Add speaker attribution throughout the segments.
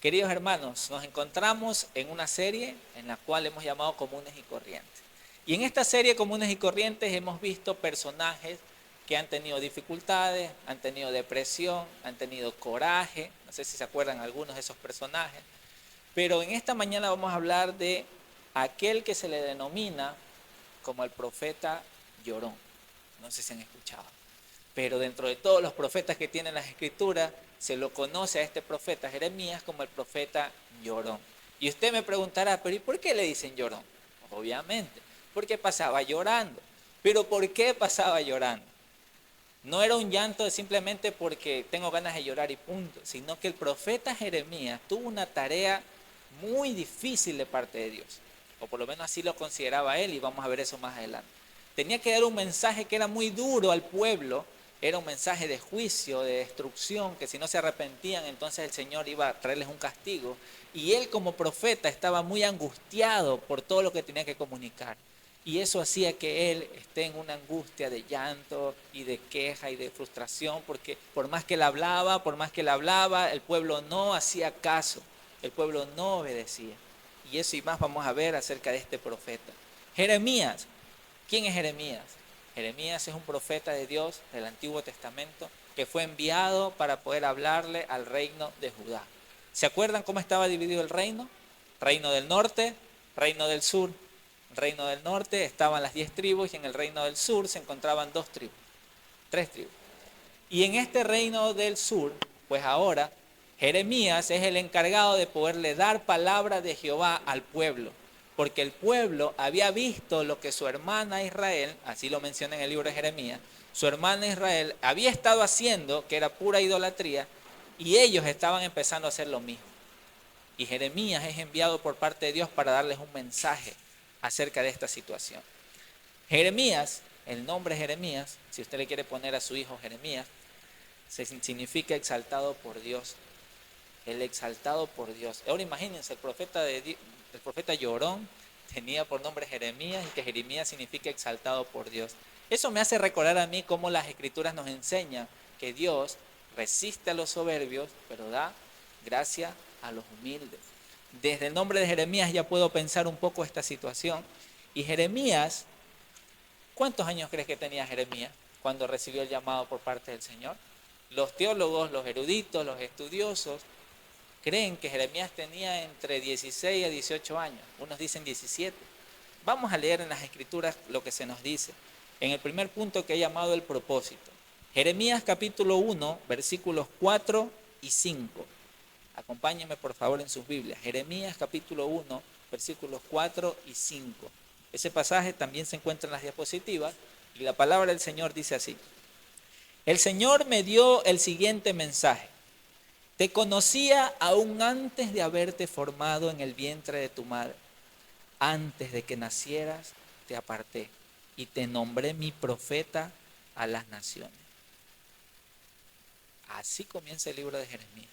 Speaker 1: Queridos hermanos, nos encontramos en una serie en la cual hemos llamado Comunes y Corrientes. Y en esta serie Comunes y Corrientes hemos visto personajes que han tenido dificultades, han tenido depresión, han tenido coraje. No sé si se acuerdan algunos de esos personajes. Pero en esta mañana vamos a hablar de aquel que se le denomina como el profeta llorón. No sé si han escuchado. Pero dentro de todos los profetas que tienen las escrituras, se lo conoce a este profeta Jeremías como el profeta llorón. Y usted me preguntará, pero ¿y por qué le dicen llorón? Obviamente, porque pasaba llorando. ¿Pero por qué pasaba llorando? No era un llanto simplemente porque tengo ganas de llorar y punto, sino que el profeta Jeremías tuvo una tarea muy difícil de parte de Dios, o por lo menos así lo consideraba él, y vamos a ver eso más adelante. Tenía que dar un mensaje que era muy duro al pueblo, era un mensaje de juicio, de destrucción, que si no se arrepentían entonces el Señor iba a traerles un castigo, y él como profeta estaba muy angustiado por todo lo que tenía que comunicar. Y eso hacía que él esté en una angustia de llanto y de queja y de frustración, porque por más que él hablaba, el pueblo no hacía caso, el pueblo no obedecía. Y eso y más vamos a ver acerca de este profeta. Jeremías. ¿Quién es Jeremías? Jeremías es un profeta de Dios del Antiguo Testamento que fue enviado para poder hablarle al reino de Judá. ¿Se acuerdan cómo estaba dividido el reino? Reino del norte, reino del sur. En el reino del norte estaban las 10 tribus y en el reino del sur se encontraban 2 tribus, 3 tribus. Y en este reino del sur, pues ahora Jeremías es el encargado de poderle dar palabra de Jehová al pueblo, porque el pueblo había visto lo que su hermana Israel, así lo menciona en el libro de Jeremías, su hermana Israel había estado haciendo, que era pura idolatría, y ellos estaban empezando a hacer lo mismo. Y Jeremías es enviado por parte de Dios para darles un mensaje acerca de esta situación. Jeremías, el nombre Jeremías, si usted le quiere poner a su hijo Jeremías, significa exaltado por Dios. El exaltado por Dios. Ahora imagínense, el profeta llorón tenía por nombre Jeremías, y que Jeremías significa exaltado por Dios. Eso me hace recordar a mí cómo las escrituras nos enseñan que Dios resiste a los soberbios, pero da gracia a los humildes. Desde el nombre de Jeremías ya puedo pensar un poco esta situación. Y Jeremías, ¿cuántos años crees que tenía Jeremías cuando recibió el llamado por parte del Señor? Los teólogos, los eruditos, los estudiosos creen que Jeremías tenía entre 16 a 18 años. Unos dicen 17. Vamos a leer en las escrituras lo que se nos dice. En el primer punto que he llamado el propósito. Jeremías capítulo 1, versículos 4 y 5. Acompáñenme por favor en sus Biblias. Jeremías capítulo 1, versículos 4 y 5. Ese pasaje también se encuentra en las diapositivas y la palabra del Señor dice así. El Señor me dio el siguiente mensaje. Te conocía aún antes de haberte formado en el vientre de tu madre. Antes de que nacieras te aparté y te nombré mi profeta a las naciones. Así comienza el libro de Jeremías.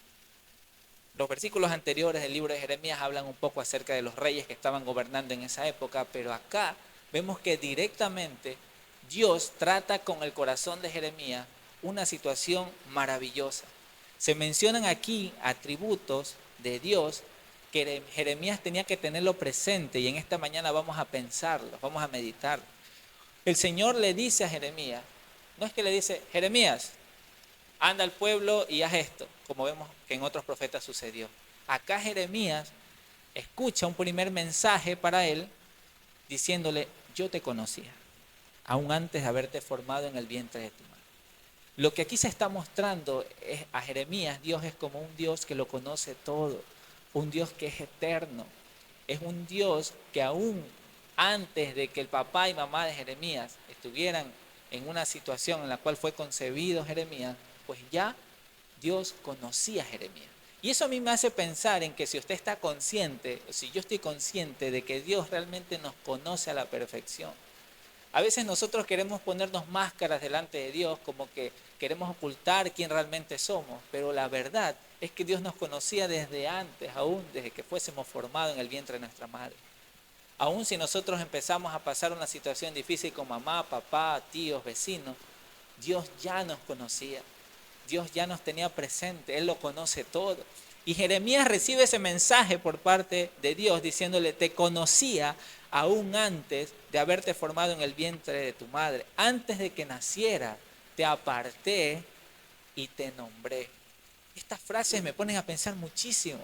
Speaker 1: Los versículos anteriores del libro de Jeremías hablan un poco acerca de los reyes que estaban gobernando en esa época, pero acá vemos que directamente Dios trata con el corazón de Jeremías una situación maravillosa. Se mencionan aquí atributos de Dios que Jeremías tenía que tenerlo presente, y en esta mañana vamos a pensarlo, vamos a meditarlo. El Señor le dice a Jeremías, no es que le dice, Jeremías, anda al pueblo y haz esto, como vemos que en otros profetas sucedió. Acá Jeremías escucha un primer mensaje para él diciéndole, yo te conocía, aún antes de haberte formado en el vientre de tu madre. Lo que aquí se está mostrando es a Jeremías, Dios es como un Dios que lo conoce todo, un Dios que es eterno, es un Dios que aún antes de que el papá y mamá de Jeremías estuvieran en una situación en la cual fue concebido Jeremías, pues ya Dios conocía a Jeremías. Y eso a mí me hace pensar en que si usted está consciente, si yo estoy consciente de que Dios realmente nos conoce a la perfección. A veces nosotros queremos ponernos máscaras delante de Dios, como que queremos ocultar quién realmente somos, pero la verdad es que Dios nos conocía desde antes, aún desde que fuésemos formados en el vientre de nuestra madre. Aún si nosotros empezamos a pasar una situación difícil con mamá, papá, tíos, vecinos, Dios ya nos conocía. Dios ya nos tenía presente, Él lo conoce todo. Y Jeremías recibe ese mensaje por parte de Dios diciéndole, te conocía aún antes de haberte formado en el vientre de tu madre. Antes de que naciera, te aparté y te nombré. Estas frases me ponen a pensar muchísimo,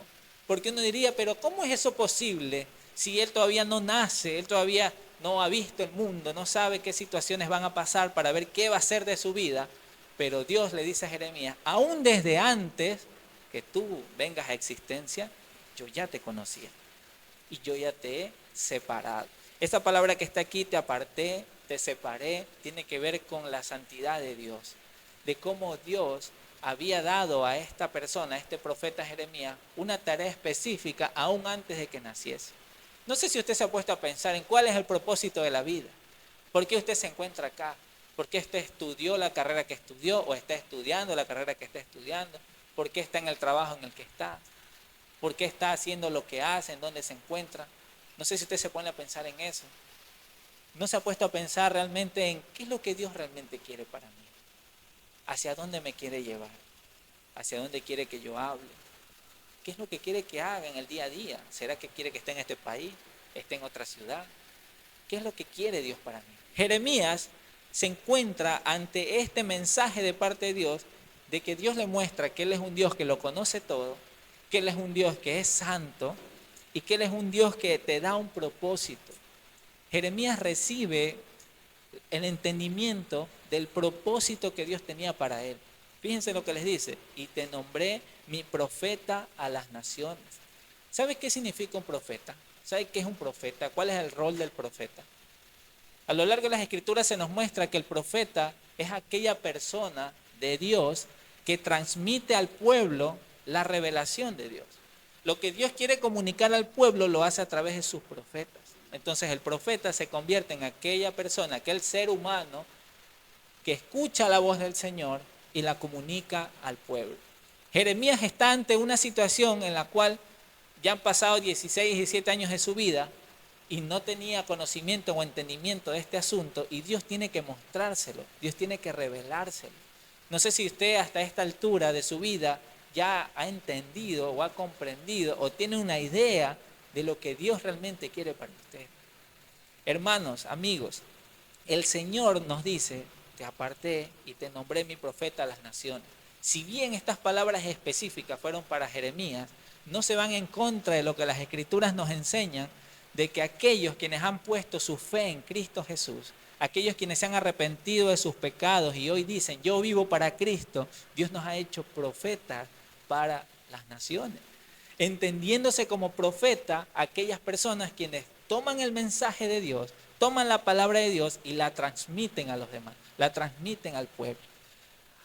Speaker 1: porque uno diría, pero ¿cómo es eso posible si él todavía no nace, él todavía no ha visto el mundo, no sabe qué situaciones van a pasar para ver qué va a ser de su vida? Pero Dios le dice a Jeremías, aún desde antes que tú vengas a existencia, yo ya te conocía y yo ya te he separado. Esa palabra que está aquí, te aparté, te separé, tiene que ver con la santidad de Dios, de cómo Dios había dado a esta persona, a este profeta Jeremías, una tarea específica aún antes de que naciese. No sé si usted se ha puesto a pensar en cuál es el propósito de la vida. ¿Por qué usted se encuentra acá? ¿Por qué usted estudió la carrera que estudió o está estudiando la carrera que está estudiando? ¿Por qué está en el trabajo en el que está? ¿Por qué está haciendo lo que hace? ¿En dónde se encuentra? No sé si usted se pone a pensar en eso. ¿No se ha puesto a pensar realmente en qué es lo que Dios realmente quiere para mí? ¿Hacia dónde me quiere llevar? ¿Hacia dónde quiere que yo hable? ¿Qué es lo que quiere que haga en el día a día? ¿Será que quiere que esté en este país? ¿Esté en otra ciudad? ¿Qué es lo que quiere Dios para mí? Jeremías se encuentra ante este mensaje de parte de Dios, de que Dios le muestra que Él es un Dios que lo conoce todo, que Él es un Dios que es santo y que Él es un Dios que te da un propósito. Jeremías recibe el entendimiento del propósito que Dios tenía para él. Fíjense lo que les dice, y te nombré mi profeta a las naciones. ¿Sabe qué significa un profeta? ¿Sabe qué es un profeta? ¿Cuál es el rol del profeta? A lo largo de las escrituras se nos muestra que el profeta es aquella persona de Dios que transmite al pueblo la revelación de Dios. Lo que Dios quiere comunicar al pueblo lo hace a través de sus profetas. Entonces el profeta se convierte en aquella persona, aquel ser humano que escucha la voz del Señor y la comunica al pueblo. Jeremías está ante una situación en la cual ya han pasado 16, 17 años de su vida y no tenía conocimiento o entendimiento de este asunto, y Dios tiene que mostrárselo, Dios tiene que revelárselo. No sé si usted hasta esta altura de su vida ya ha entendido o ha comprendido o tiene una idea de lo que Dios realmente quiere para usted. Hermanos, amigos, el Señor nos dice, te aparté y te nombré mi profeta a las naciones. Si bien estas palabras específicas fueron para Jeremías, no se van en contra de lo que las Escrituras nos enseñan, de que aquellos quienes han puesto su fe en Cristo Jesús, aquellos quienes se han arrepentido de sus pecados y hoy dicen, yo vivo para Cristo, Dios nos ha hecho profetas para las naciones. Entendiéndose como profeta aquellas personas quienes toman el mensaje de Dios, toman la palabra de Dios y la transmiten a los demás, la transmiten al pueblo.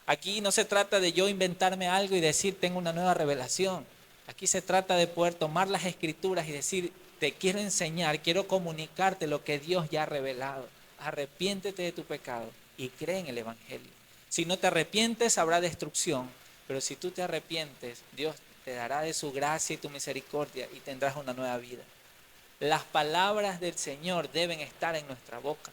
Speaker 1: Aquí no se trata de yo inventarme algo y decir tengo una nueva revelación. Aquí se trata de poder tomar las escrituras y decir te quiero enseñar, quiero comunicarte lo que Dios ya ha revelado. Arrepiéntete de tu pecado y cree en el Evangelio. Si no te arrepientes habrá destrucción, pero si tú te arrepientes, Dios te dará de su gracia y tu misericordia y tendrás una nueva vida. Las palabras del Señor deben estar en nuestra boca,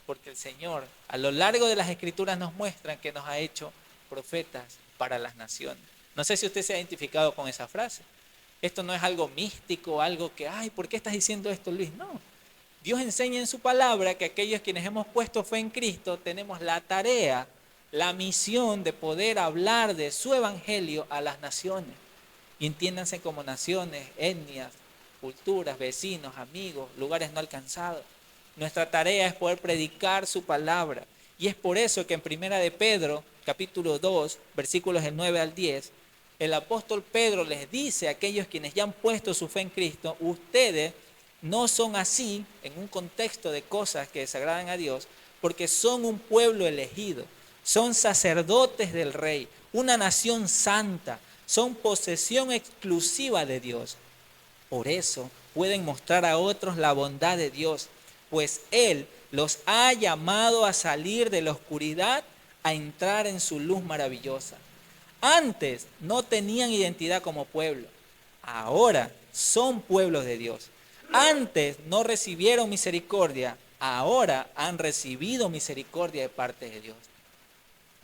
Speaker 1: porque el Señor a lo largo de las Escrituras nos muestra que nos ha hecho profetas para las naciones. No sé si usted se ha identificado con esa frase. Esto no es algo místico, algo que, ay, ¿por qué estás diciendo esto, Luis? No. Dios enseña en su palabra que aquellos quienes hemos puesto fe en Cristo tenemos la tarea, la misión de poder hablar de su evangelio a las naciones. Y entiéndanse como naciones, etnias, culturas, vecinos, amigos, lugares no alcanzados. Nuestra tarea es poder predicar su palabra. Y es por eso que en Primera de Pedro, capítulo 2, versículos del 9 al 10, el apóstol Pedro les dice a aquellos quienes ya han puesto su fe en Cristo, ustedes no son así en un contexto de cosas que desagradan a Dios, porque son un pueblo elegido, son sacerdotes del Rey, una nación santa, son posesión exclusiva de Dios. Por eso pueden mostrar a otros la bondad de Dios, pues Él los ha llamado a salir de la oscuridad a entrar en su luz maravillosa. Antes no tenían identidad como pueblo, ahora son pueblos de Dios. Antes no recibieron misericordia, ahora han recibido misericordia de parte de Dios.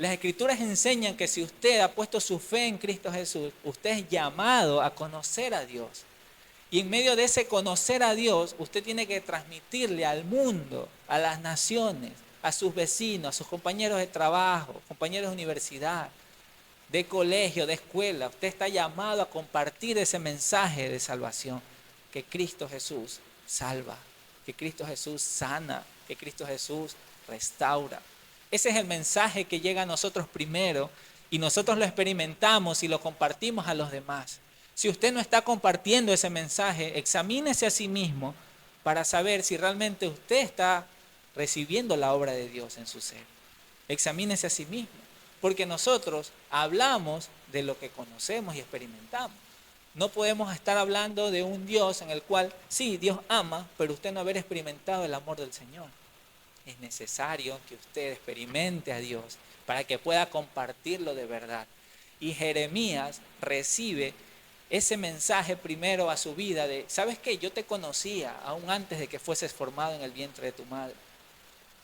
Speaker 1: Las Escrituras enseñan que si usted ha puesto su fe en Cristo Jesús, usted es llamado a conocer a Dios. Y en medio de ese conocer a Dios, usted tiene que transmitirle al mundo, a las naciones, a sus vecinos, a sus compañeros de trabajo, compañeros de universidad, de colegio, de escuela. Usted está llamado a compartir ese mensaje de salvación, que Cristo Jesús salva, que Cristo Jesús sana, que Cristo Jesús restaura. Ese es el mensaje que llega a nosotros primero y nosotros lo experimentamos y lo compartimos a los demás. Si usted no está compartiendo ese mensaje, examínese a sí mismo para saber si realmente usted está recibiendo la obra de Dios en su ser. Examínese a sí mismo, porque nosotros hablamos de lo que conocemos y experimentamos. No podemos estar hablando de un Dios en el cual, sí, Dios ama, pero usted no haber experimentado el amor del Señor. Es necesario que usted experimente a Dios para que pueda compartirlo de verdad. Y Jeremías recibe ese mensaje primero a su vida de, ¿sabes qué? Yo te conocía aún antes de que fueses formado en el vientre de tu madre.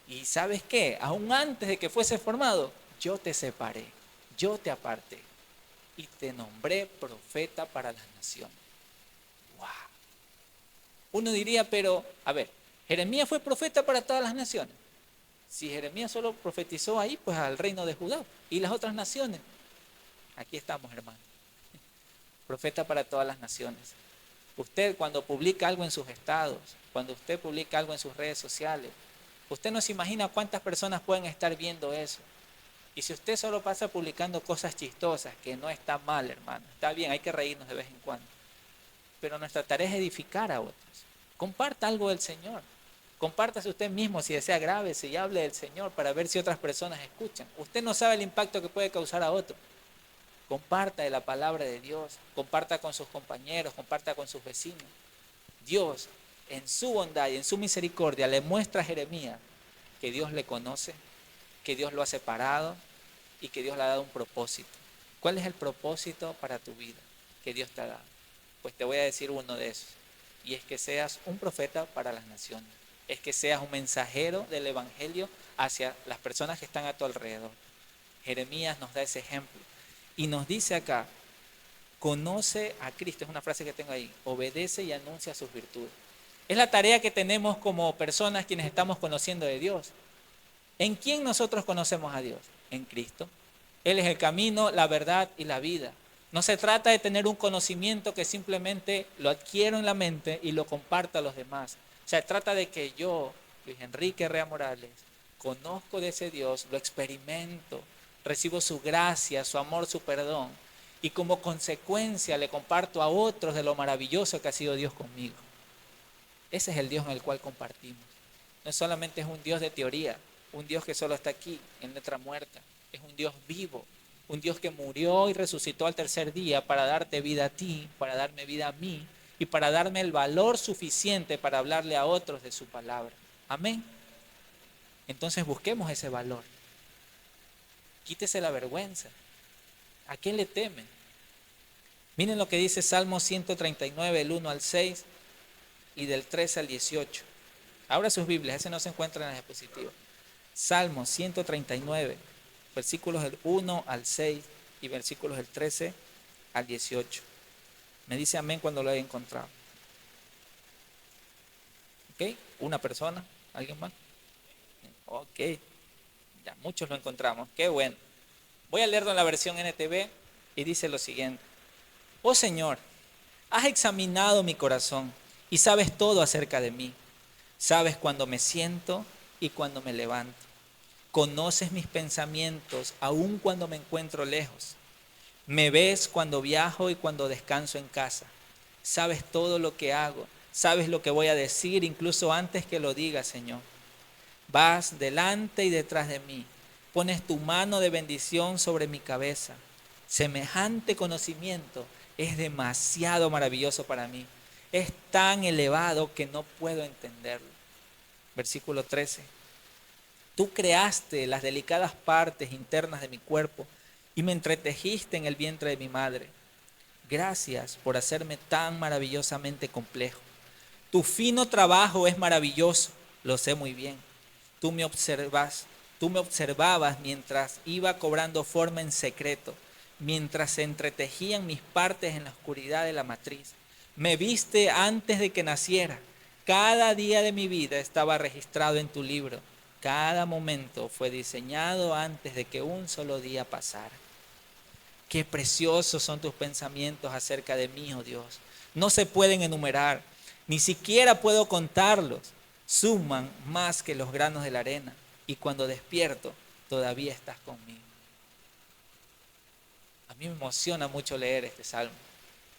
Speaker 1: Y ¿sabes qué? Aún antes de que fueses formado, yo te separé, yo te aparté y te nombré profeta para las naciones. ¡Wow! Uno diría, pero, a ver, Jeremías fue profeta para todas las naciones. Si Jeremías solo profetizó ahí, pues al reino de Judá y las otras naciones. Aquí estamos, hermano. Profeta para todas las naciones. Usted cuando publica algo en sus estados, cuando usted publica algo en sus redes sociales, usted no se imagina cuántas personas pueden estar viendo eso. Y si usted solo pasa publicando cosas chistosas, que no está mal, hermano, está bien, hay que reírnos de vez en cuando. Pero nuestra tarea es edificar a otros. Comparta algo del Señor. Compártase usted mismo si desea, grábese y hable del Señor para ver si otras personas escuchan. Usted no sabe el impacto que puede causar a otros. Comparta de la palabra de Dios, comparta con sus compañeros, comparta con sus vecinos. Dios, en su bondad y en su misericordia, le muestra a Jeremías que Dios le conoce, que Dios lo ha separado y que Dios le ha dado un propósito. ¿Cuál es el propósito para tu vida que Dios te ha dado? Pues te voy a decir uno de esos, y es que seas un profeta para las naciones, es que seas un mensajero del Evangelio hacia las personas que están a tu alrededor. Jeremías nos da ese ejemplo y nos dice acá, conoce a Cristo, es una frase que tengo ahí, obedece y anuncia sus virtudes. Es la tarea que tenemos como personas quienes estamos conociendo de Dios. ¿En quién nosotros conocemos a Dios? En Cristo. Él es el camino, la verdad y la vida. No se trata de tener un conocimiento que simplemente lo adquiero en la mente y lo comparto a los demás. Se trata de que yo, Luis Enrique Rea Morales, conozco de ese Dios, lo experimento, recibo su gracia, su amor, su perdón, y como consecuencia le comparto a otros de lo maravilloso que ha sido Dios conmigo. Ese es el Dios en el cual compartimos. No solamente es un Dios de teoría, un Dios que solo está aquí, en letra muerta. Es un Dios vivo, un Dios que murió y resucitó al tercer día para darte vida a ti, para darme vida a mí y para darme el valor suficiente para hablarle a otros de su palabra. Amén. Entonces busquemos ese valor. Quítese la vergüenza. ¿A quién le temen? Miren lo que dice Salmo 139, el 1 al 6 y del 13 al 18. Abra sus Biblias, ese no se encuentra en la diapositiva. Salmo 139, versículos del 1 al 6 y versículos del 13 al 18. Me dice amén cuando lo haya encontrado. ¿Ok? ¿Una persona? ¿Alguien más? Ok. Ya, muchos lo encontramos. Qué bueno. Voy a leerlo en la versión NTV y dice lo siguiente. Oh Señor, has examinado mi corazón y sabes todo acerca de mí. Sabes cuando me siento y cuando me levanto. Conoces mis pensamientos aun cuando me encuentro lejos. Me ves cuando viajo y cuando descanso en casa. Sabes todo lo que hago. Sabes lo que voy a decir incluso antes que lo diga, Señor. Vas delante y detrás de mí. Pones tu mano de bendición sobre mi cabeza. Semejante conocimiento es demasiado maravilloso para mí. Es tan elevado que no puedo entenderlo. Versículo 13. Tú creaste las delicadas partes internas de mi cuerpo y me entretejiste en el vientre de mi madre. Gracias por hacerme tan maravillosamente complejo. Tu fino trabajo es maravilloso, lo sé muy bien. Tú me observas Tú me observabas mientras iba cobrando forma en secreto, mientras se entretejían mis partes en la oscuridad de la matriz. Me viste antes de que naciera. Cada día de mi vida estaba registrado en tu libro. Cada momento fue diseñado antes de que un solo día pasara. Qué preciosos son tus pensamientos acerca de mí, oh Dios. No se pueden enumerar, ni siquiera puedo contarlos. Suman más que los granos de la arena. Y cuando despierto, todavía estás conmigo. A mí me emociona mucho leer este salmo,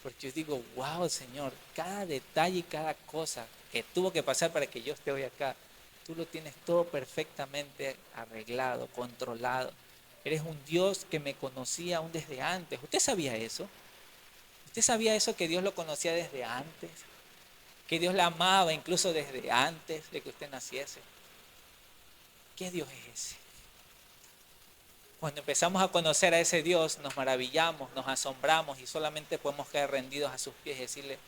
Speaker 1: porque yo digo, wow, Señor, cada detalle y cada cosa que tuvo que pasar para que yo esté hoy acá, tú lo tienes todo perfectamente arreglado, controlado. Eres un Dios que me conocía aún desde antes. ¿Usted sabía eso? ¿Usted sabía eso, que Dios lo conocía desde antes? Que Dios la amaba incluso desde antes de que usted naciese. ¿Qué Dios es ese? Cuando empezamos a conocer a ese Dios, nos maravillamos, nos asombramos y solamente podemos quedar rendidos a sus pies y decirle,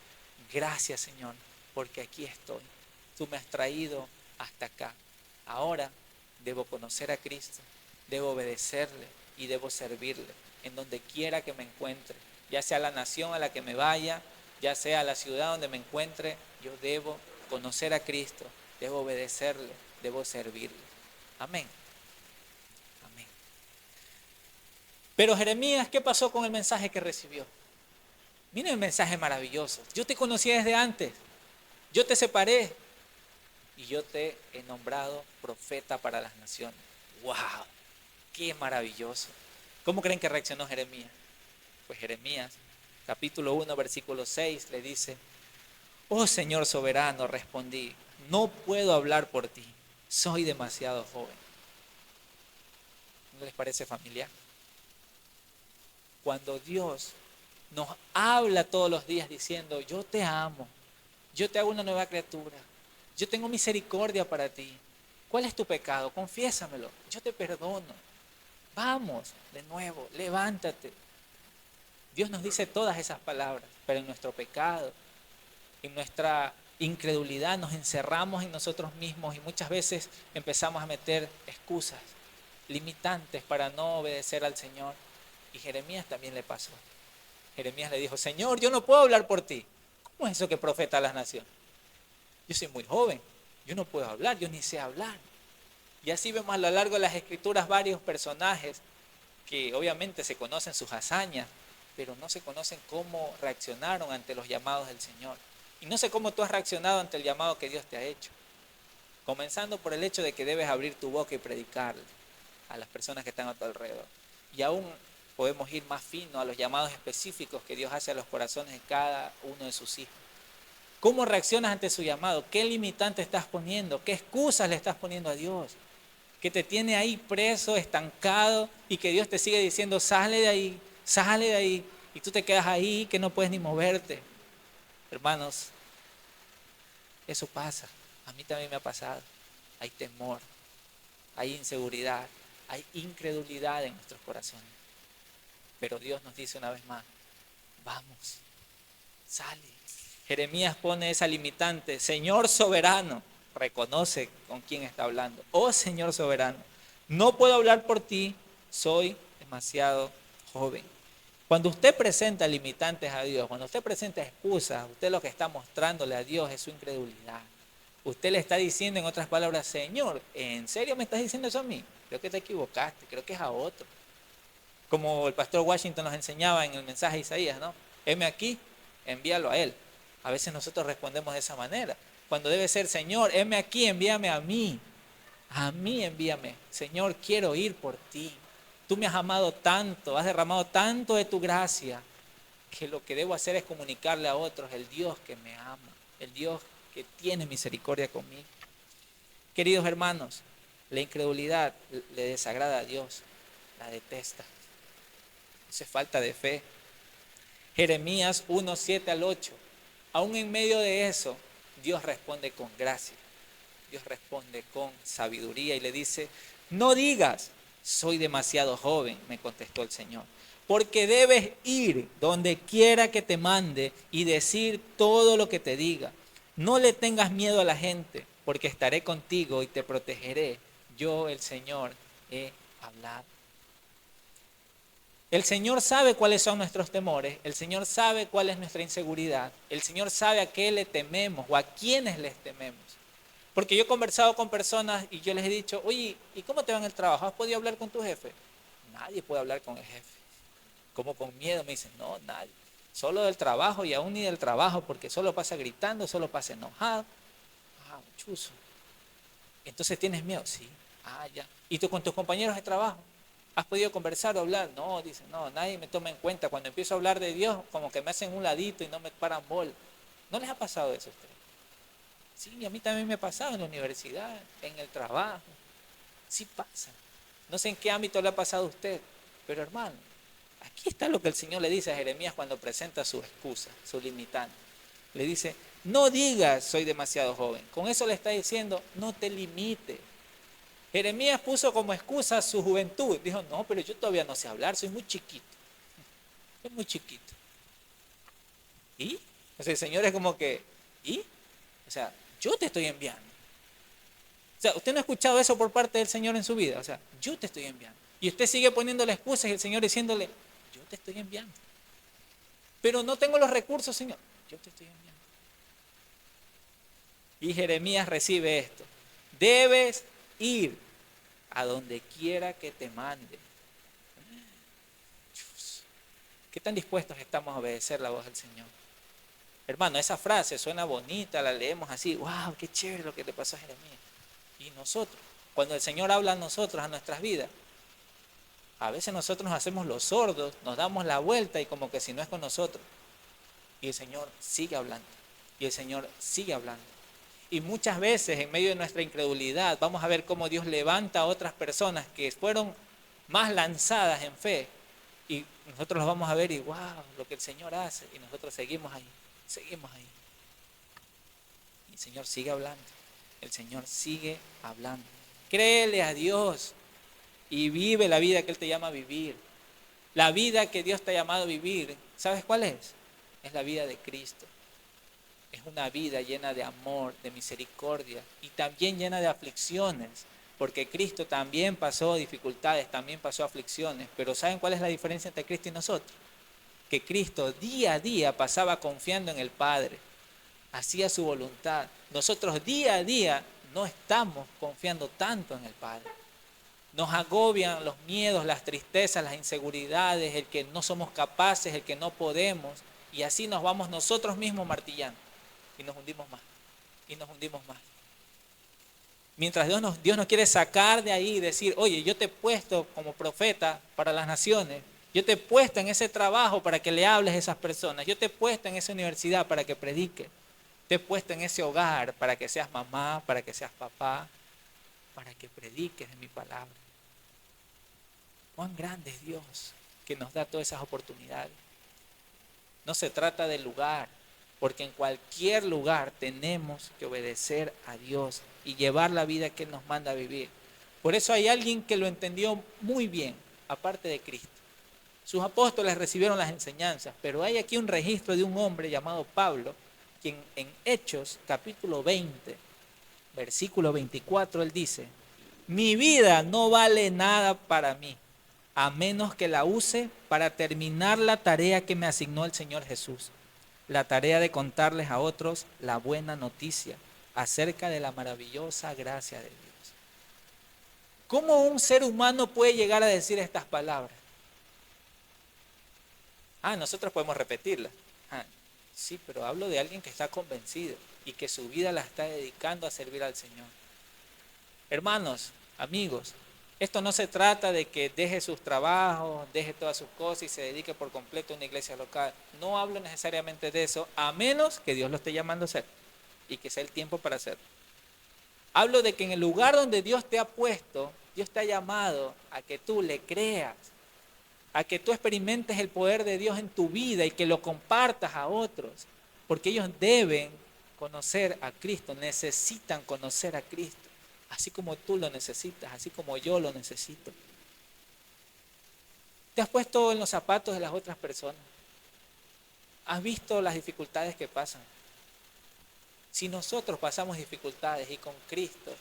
Speaker 1: gracias Señor, porque aquí estoy. Tú me has traído hasta acá. Ahora debo conocer a Cristo, debo obedecerle y debo servirle en donde quiera que me encuentre, ya sea la nación a la que me vaya, ya sea la ciudad donde me encuentre, yo debo conocer a Cristo, debo obedecerle, debo servirle. Amén. Amén. Pero Jeremías, ¿qué pasó con el mensaje que recibió? Miren el mensaje maravilloso. Yo te conocía desde antes, yo te separé y yo te he nombrado profeta para las naciones. ¡Wow! ¡Qué maravilloso! ¿Cómo creen que reaccionó Jeremías? Pues Jeremías, capítulo 1, versículo 6, le dice, oh Señor soberano, respondí, no puedo hablar por ti, soy demasiado joven. ¿No les parece familiar? Cuando Dios nos habla todos los días diciendo, yo te amo, yo te hago una nueva criatura, yo tengo misericordia para ti. ¿Cuál es tu pecado? Confiésamelo, yo te perdono. Vamos, de nuevo, levántate. Dios nos dice todas esas palabras, pero en nuestro pecado, en nuestra incredulidad nos encerramos en nosotros mismos y muchas veces empezamos a meter excusas, limitantes para no obedecer al Señor. Y Jeremías también le pasó. Jeremías le dijo, Señor, yo no puedo hablar por ti. ¿Cómo es eso que profeta a las naciones? Yo soy muy joven, yo no puedo hablar, yo ni sé hablar. Y así vemos a lo largo de las escrituras varios personajes que obviamente se conocen sus hazañas, pero no se conocen cómo reaccionaron ante los llamados del Señor. Y no sé cómo tú has reaccionado ante el llamado que Dios te ha hecho. Comenzando por el hecho de que debes abrir tu boca y predicarle a las personas que están a tu alrededor. Y aún podemos ir más fino a los llamados específicos que Dios hace a los corazones de cada uno de sus hijos. ¿Cómo reaccionas ante su llamado? ¿Qué limitante estás poniendo? ¿Qué excusas le estás poniendo a Dios? Que te tiene ahí preso, estancado, y que Dios te sigue diciendo, sale de ahí, y tú te quedas ahí que no puedes ni moverte. Hermanos, eso pasa. A mí también me ha pasado. Hay temor, hay inseguridad, hay incredulidad en nuestros corazones. Pero Dios nos dice una vez más, vamos, sale. Jeremías pone esa limitante, Señor soberano, reconoce con quién está hablando. Oh Señor soberano, no puedo hablar por ti, soy demasiado joven. Cuando usted presenta limitantes a Dios, cuando usted presenta excusas, usted lo que está mostrándole a Dios es su incredulidad. Usted le está diciendo en otras palabras, Señor, ¿en serio me estás diciendo eso a mí? Creo que te equivocaste, creo que es a otro. Como el pastor Washington nos enseñaba en el mensaje de Isaías, ¿no? Heme aquí, envíalo a él. A veces nosotros respondemos de esa manera. Cuando debe ser, Señor, heme aquí, envíame a mí. A mí envíame. Señor, quiero ir por ti. Tú me has amado tanto, has derramado tanto de tu gracia, que lo que debo hacer es comunicarle a otros el Dios que me ama, el Dios que tiene misericordia conmigo. Queridos hermanos, la incredulidad le desagrada a Dios, la detesta. Eso es falta de fe. Jeremías 1, 7 al 8. Aún en medio de eso, Dios responde con gracia. Dios responde con sabiduría y le dice, no digas, soy demasiado joven, me contestó el Señor, porque debes ir donde quiera que te mande y decir todo lo que te diga. No le tengas miedo a la gente, porque estaré contigo y te protegeré. yo, el Señor, he hablado. El Señor sabe cuáles son nuestros temores, el Señor sabe cuál es nuestra inseguridad, el Señor sabe a qué le tememos o a quiénes les tememos. Porque yo he conversado con personas y yo les he dicho, oye, ¿y cómo te va en el trabajo? ¿Has podido hablar con tu jefe? Nadie puede hablar con el jefe. Como con miedo me dicen, no, nadie. Solo del trabajo y aún ni del trabajo, porque solo pasa gritando, solo pasa enojado. Ah, chuzo. Entonces tienes miedo, sí. Ah, ya. ¿Y tú con tus compañeros de trabajo? ¿Has podido conversar o hablar? No, dicen, no, nadie me toma en cuenta. Cuando empiezo a hablar de Dios, como que me hacen un ladito y no me paran bola. ¿No les ha pasado eso a ustedes? Sí, a mí también me ha pasado en la universidad, en el trabajo. Sí pasa. No sé en qué ámbito le ha pasado a usted, pero hermano, aquí está lo que el Señor le dice a Jeremías cuando presenta su excusa, su limitante. Le dice, no digas soy demasiado joven. Con eso le está diciendo, no te limites. Jeremías puso como excusa su juventud. Dijo, no, pero yo todavía no sé hablar, soy muy chiquito. Soy muy chiquito. ¿Y? O sea, el Señor es como que, ¿y? O sea, yo te estoy enviando. O sea, usted no ha escuchado eso por parte del Señor en su vida. O sea, yo te estoy enviando. Y usted sigue poniéndole excusas y el Señor diciéndole, yo te estoy enviando. Pero no tengo los recursos, Señor. Yo te estoy enviando. Y Jeremías recibe esto. Debes ir a donde quiera que te mande. ¿Qué tan dispuestos estamos a obedecer la voz del Señor? Hermano, esa frase suena bonita, la leemos así, wow, qué chévere lo que le pasó a Jeremías. Y nosotros, cuando el Señor habla a nosotros, a nuestras vidas, a veces nosotros nos hacemos los sordos, nos damos la vuelta y como que si no es con nosotros. Y el Señor sigue hablando. Y el Señor sigue hablando. Y muchas veces en medio de nuestra incredulidad vamos a ver cómo Dios levanta a otras personas que fueron más lanzadas en fe. Y nosotros los vamos a ver y wow, lo que el Señor hace. Y nosotros seguimos ahí, seguimos ahí. Y el Señor sigue hablando. El Señor sigue hablando. Créele a Dios y vive la vida que Él te llama a vivir. La vida que Dios te ha llamado a vivir, ¿sabes cuál es? Es la vida de Cristo. Es una vida llena de amor, de misericordia y también llena de aflicciones, porque Cristo también pasó dificultades, también pasó aflicciones, pero ¿saben cuál es la diferencia entre Cristo y nosotros? Que Cristo día a día pasaba confiando en el Padre, hacía su voluntad. Nosotros día a día no estamos confiando tanto en el Padre. Nos agobian los miedos, las tristezas, las inseguridades, el que no somos capaces, el que no podemos, y así nos vamos nosotros mismos martillando. Y nos hundimos más. Y nos hundimos más. Mientras Dios nos quiere sacar de ahí y decir, oye, yo te he puesto como profeta para las naciones. Yo te he puesto en ese trabajo para que le hables a esas personas. Yo te he puesto en esa universidad para que prediques. Te he puesto en ese hogar para que seas mamá, para que seas papá, para que prediques de mi palabra. Cuán grande es Dios que nos da todas esas oportunidades. No se trata del lugar, porque en cualquier lugar tenemos que obedecer a Dios y llevar la vida que Él nos manda a vivir. Por eso hay alguien que lo entendió muy bien, aparte de Cristo. Sus apóstoles recibieron las enseñanzas, pero hay aquí un registro de un hombre llamado Pablo, quien en Hechos capítulo 20, versículo 24, él dice, mi vida no vale nada para mí, a menos que la use para terminar la tarea que me asignó el Señor Jesús. La tarea de contarles a otros la buena noticia acerca de la maravillosa gracia de Dios. ¿Cómo un ser humano puede llegar a decir estas palabras? Nosotros podemos repetirlas. Sí, pero hablo de alguien que está convencido y que su vida la está dedicando a servir al Señor. Hermanos, amigos, esto no se trata de que deje sus trabajos, deje todas sus cosas y se dedique por completo a una iglesia local. No hablo necesariamente de eso, a menos que Dios lo esté llamando a hacer y que sea el tiempo para hacerlo. Hablo de que en el lugar donde Dios te ha puesto, Dios te ha llamado a que tú le creas, a que tú experimentes el poder de Dios en tu vida y que lo compartas a otros, porque ellos deben conocer a Cristo, necesitan conocer a Cristo. Así como tú lo necesitas, así como yo lo necesito. ¿Te has puesto en los zapatos de las otras personas? ¿Has visto las dificultades que pasan? Si nosotros pasamos dificultades y con Cristo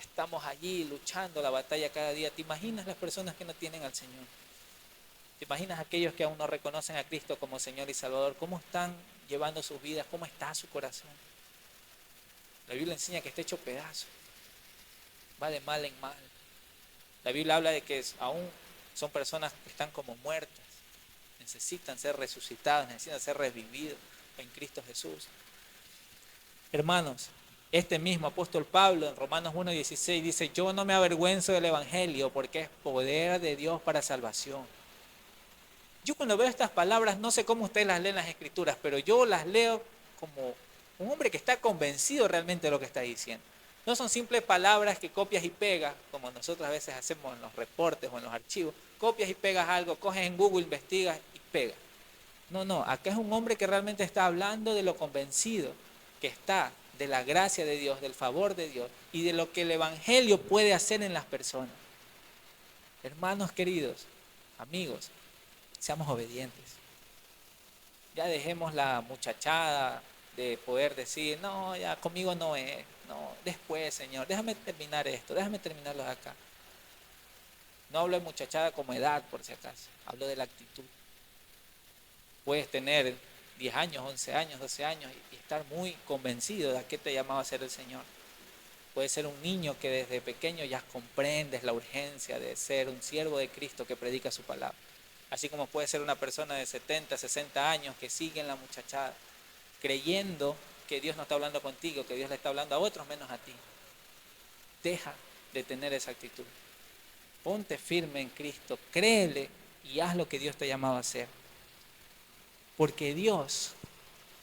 Speaker 1: Estamos allí luchando la batalla cada día. ¿Te imaginas las personas que no tienen al Señor? ¿Te imaginas aquellos que aún no reconocen a Cristo como Señor y Salvador? ¿Cómo están llevando sus vidas? ¿Cómo está su corazón? La Biblia enseña que está hecho pedazo. Va de mal en mal. La Biblia habla de que aún son personas que están como muertas. Necesitan ser resucitados, necesitan ser revividos en Cristo Jesús. Hermanos, este mismo apóstol Pablo en Romanos 1:16 dice: yo no me avergüenzo del Evangelio porque es poder de Dios para salvación. Yo cuando veo estas palabras, no sé cómo ustedes las leen en las Escrituras, pero yo las leo como un hombre que está convencido realmente de lo que está diciendo. No son simples palabras que copias y pegas, como nosotros a veces hacemos en los reportes o en los archivos. Copias y pegas algo, coges en Google, investigas y pegas. No, acá es un hombre que realmente está hablando de lo convencido que está de la gracia de Dios, del favor de Dios y de lo que el Evangelio puede hacer en las personas. Hermanos queridos, amigos, seamos obedientes. Ya dejemos la muchachada de poder decir: no, ya conmigo no es, no, después, Señor, déjame terminar esto, déjame terminarlo acá. No hablo de muchachada como edad, por si acaso, hablo de la actitud. Puedes tener 10 años, 11 años, 12 años y estar muy convencido de a qué te llamaba a ser el Señor. Puede ser un niño que desde pequeño ya comprendes la urgencia de ser un siervo de Cristo que predica su palabra. Así como puede ser una persona de 70, 60 años que sigue en la muchachada, creyendo que Dios no está hablando contigo, que Dios le está hablando a otros menos a ti. Deja de tener esa actitud. Ponte firme en Cristo, créele y haz lo que Dios te ha llamado a hacer. Porque Dios,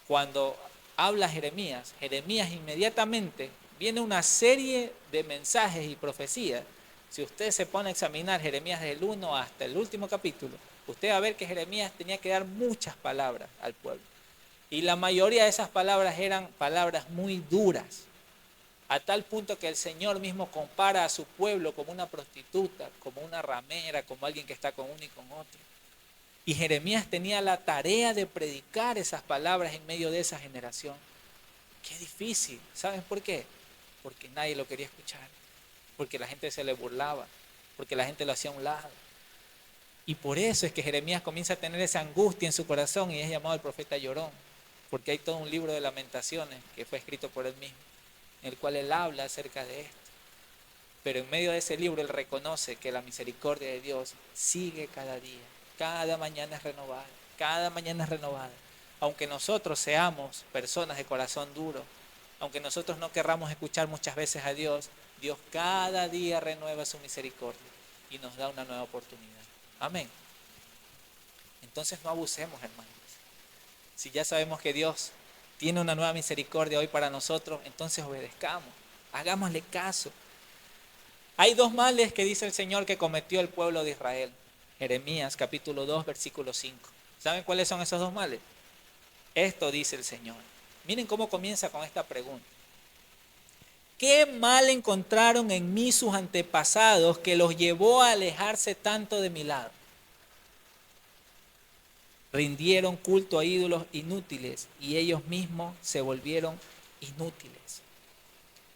Speaker 1: cuando habla a Jeremías inmediatamente viene una serie de mensajes y profecías. Si usted se pone a examinar Jeremías desde el 1 hasta el último capítulo, usted va a ver que Jeremías tenía que dar muchas palabras al pueblo. Y la mayoría de esas palabras eran palabras muy duras, a tal punto que el Señor mismo compara a su pueblo como una prostituta, como una ramera, como alguien que está con uno y con otro. Y Jeremías tenía la tarea de predicar esas palabras en medio de esa generación. Qué difícil. ¿Saben por qué? Porque nadie lo quería escuchar. Porque la gente se le burlaba. Porque la gente lo hacía a un lado. Y por eso es que Jeremías comienza a tener esa angustia en su corazón y es llamado el profeta llorón. Porque hay todo un libro de lamentaciones que fue escrito por él mismo, en el cual él habla acerca de esto. Pero en medio de ese libro él reconoce que la misericordia de Dios sigue cada día. Cada mañana es renovada, cada mañana es renovada. Aunque nosotros seamos personas de corazón duro, aunque nosotros no querramos escuchar muchas veces a Dios, Dios cada día renueva su misericordia y nos da una nueva oportunidad. Amén. Entonces no abusemos, hermanos. Si ya sabemos que Dios tiene una nueva misericordia hoy para nosotros, entonces obedezcamos, hagámosle caso. Hay dos males que dice el Señor que cometió el pueblo de Israel. Jeremías capítulo 2, versículo 5. ¿Saben cuáles son esos dos males? Esto dice el Señor. Miren cómo comienza con esta pregunta. ¿Qué mal encontraron en mí sus antepasados que los llevó a alejarse tanto de mi lado? Rindieron culto a ídolos inútiles y ellos mismos se volvieron inútiles.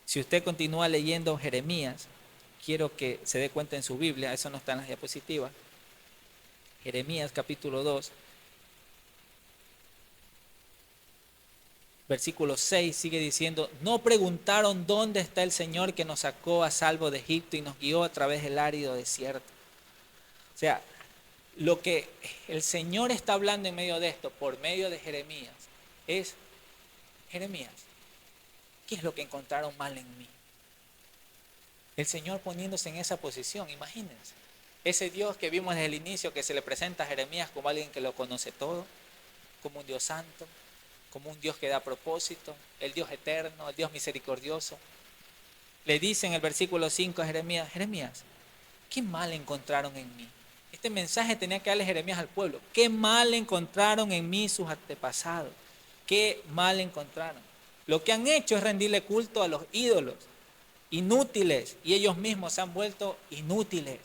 Speaker 1: Si usted continúa leyendo Jeremías, quiero que se dé cuenta en su Biblia, eso no está en las diapositivas. Jeremías capítulo 2, versículo 6 sigue diciendo: no preguntaron dónde está el Señor que nos sacó a salvo de Egipto y nos guió a través del árido desierto. O sea, lo que el Señor está hablando en medio de esto, por medio de Jeremías, es: Jeremías, ¿qué es lo que encontraron mal en mí? El Señor poniéndose en esa posición, imagínense. Ese Dios que vimos desde el inicio, que se le presenta a Jeremías como alguien que lo conoce todo, como un Dios santo, como un Dios que da propósito, el Dios eterno, el Dios misericordioso. Le dice en el versículo 5 a Jeremías: Jeremías, ¿qué mal encontraron en mí? Este mensaje tenía que darle Jeremías al pueblo. ¿Qué mal encontraron en mí sus antepasados? ¿Qué mal encontraron? Lo que han hecho es rendirle culto a los ídolos inútiles y ellos mismos se han vuelto inútiles.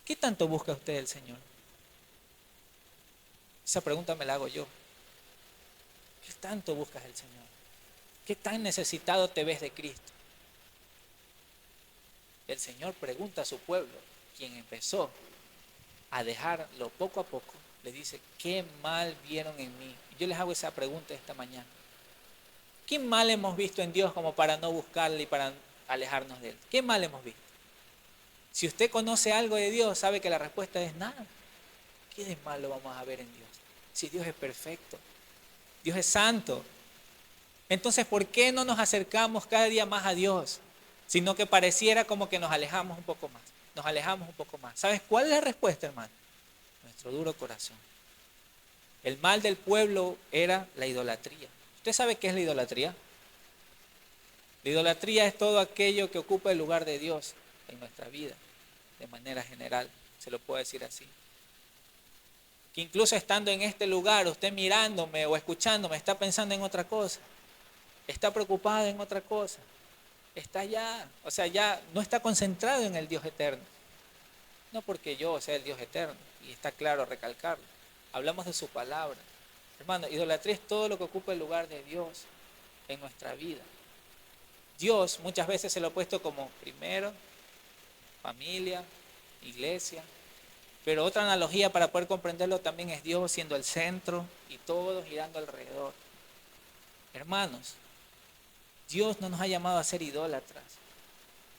Speaker 1: ¿Qué tanto busca usted del Señor? Esa pregunta me la hago yo. ¿Qué tanto buscas del Señor? ¿Qué tan necesitado te ves de Cristo? El Señor pregunta a su pueblo, quien empezó a dejarlo poco a poco, le dice, ¿qué mal vieron en mí? Yo les hago esa pregunta esta mañana. ¿Qué mal hemos visto en Dios como para no buscarle y para alejarnos de Él? ¿Qué mal hemos visto? Si usted conoce algo de Dios, sabe que la respuesta es nada. ¿Qué de malo vamos a ver en Dios? Si Dios es perfecto, Dios es santo. Entonces, ¿por qué no nos acercamos cada día más a Dios? Sino que pareciera como que nos alejamos un poco más. Nos alejamos un poco más. ¿Sabes cuál es la respuesta, hermano? Nuestro duro corazón. El mal del pueblo era la idolatría. ¿Usted sabe qué es la idolatría? La idolatría es todo aquello que ocupa el lugar de Dios en nuestra vida, de manera general, se lo puedo decir así. Que incluso estando en este lugar, usted mirándome o escuchándome, está pensando en otra cosa, está preocupado en otra cosa, está ya, o sea, ya no está concentrado en el Dios eterno. No porque yo sea el Dios eterno, y está claro recalcarlo. Hablamos de su palabra. Hermano, idolatría es todo lo que ocupa el lugar de Dios en nuestra vida. Dios muchas veces se lo ha puesto como primero, familia, iglesia. Pero otra analogía para poder comprenderlo también es Dios siendo el centro y todo girando alrededor. Hermanos, Dios no nos ha llamado a ser idólatras.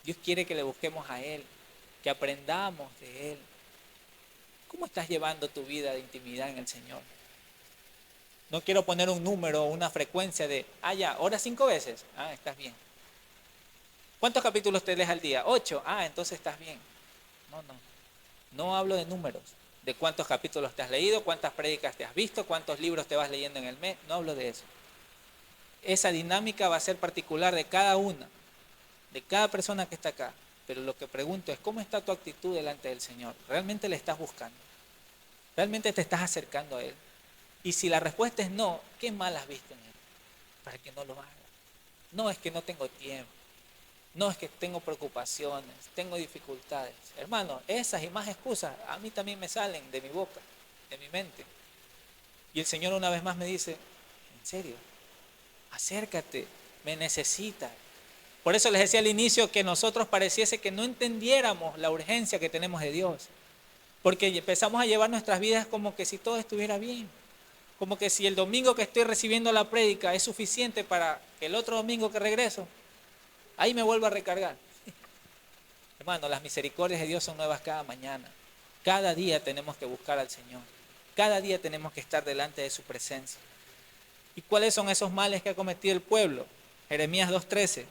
Speaker 1: Dios quiere que le busquemos a Él, que aprendamos de Él. ¿Cómo estás llevando tu vida de intimidad en el Señor? No quiero poner un número o una frecuencia de, ya, ora 5 veces. Estás bien. ¿Cuántos capítulos te lees al día? 8. Entonces estás bien. No, no. No hablo de números, de cuántos capítulos te has leído, cuántas prédicas te has visto, cuántos libros te vas leyendo en el mes. No hablo de eso. Esa dinámica va a ser particular de cada una, de cada persona que está acá. Pero lo que pregunto es, ¿cómo está tu actitud delante del Señor? ¿Realmente le estás buscando? ¿Realmente te estás acercando a Él? Y si la respuesta es no, ¿qué mal has visto en Él? Para que no lo hagas. No es que no tengo tiempo. No es que tengo preocupaciones, tengo dificultades. Hermano, esas y más excusas a mí también me salen de mi boca, de mi mente. Y el Señor una vez más me dice, en serio, acércate, me necesitas. Por eso les decía al inicio que nosotros pareciese que no entendiéramos la urgencia que tenemos de Dios. Porque empezamos a llevar nuestras vidas como que si todo estuviera bien. Como que si el domingo que estoy recibiendo la prédica es suficiente para que el otro domingo que regreso, ahí me vuelvo a recargar. Hermano, las misericordias de Dios son nuevas cada mañana. Cada día tenemos que buscar al Señor. Cada día tenemos que estar delante de su presencia. ¿Y cuáles son esos males que ha cometido el pueblo? Jeremías 2:13.